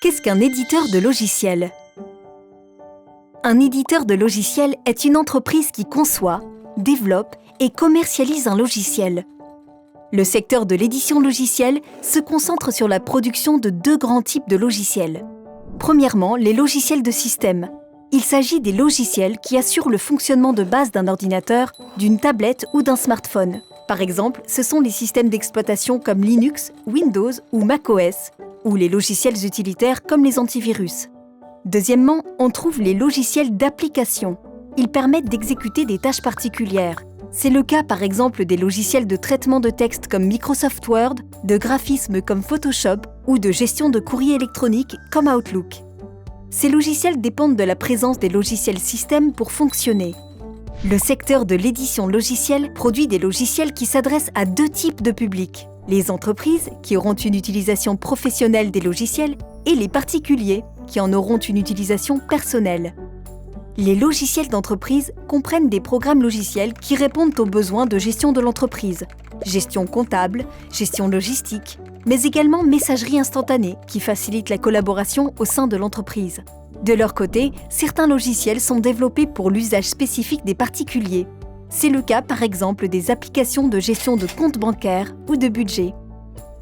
Qu'est-ce qu'un éditeur de logiciel? Un éditeur de logiciel est une entreprise qui conçoit, développe et commercialise un logiciel. Le secteur de l'édition logicielle se concentre sur la production de deux grands types de logiciels. Premièrement, les logiciels de système. Il s'agit des logiciels qui assurent le fonctionnement de base d'un ordinateur, d'une tablette ou d'un smartphone. Par exemple, ce sont les systèmes d'exploitation comme Linux, Windows ou macOS, ou les logiciels utilitaires comme les antivirus. Deuxièmement, on trouve les logiciels d'application. Ils permettent d'exécuter des tâches particulières. C'est le cas par exemple des logiciels de traitement de texte comme Microsoft Word, de graphisme comme Photoshop ou de gestion de courrier électronique comme Outlook. Ces logiciels dépendent de la présence des logiciels système pour fonctionner. Le secteur de l'édition logicielle produit des logiciels qui s'adressent à deux types de publics. Les entreprises, qui auront une utilisation professionnelle des logiciels, et les particuliers, qui en auront une utilisation personnelle. Les logiciels d'entreprise comprennent des programmes logiciels qui répondent aux besoins de gestion de l'entreprise, gestion comptable, gestion logistique, mais également messagerie instantanée qui facilite la collaboration au sein de l'entreprise. De leur côté, certains logiciels sont développés pour l'usage spécifique des particuliers. C'est le cas par exemple des applications de gestion de comptes bancaires ou de budget.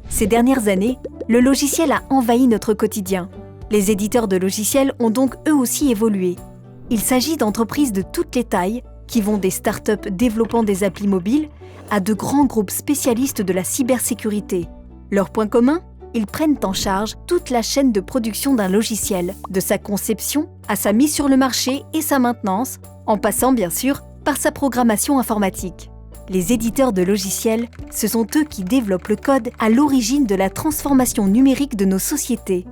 Ces dernières années, le logiciel a envahi notre quotidien. Les éditeurs de logiciels ont donc eux aussi évolué. Il s'agit d'entreprises de toutes les tailles qui vont des startups développant des applis mobiles à de grands groupes spécialistes de la cybersécurité. Leur point commun ? Ils prennent en charge toute la chaîne de production d'un logiciel, de sa conception à sa mise sur le marché et sa maintenance, en passant bien sûr par sa programmation informatique. Les éditeurs de logiciels, ce sont eux qui développent le code à l'origine de la transformation numérique de nos sociétés.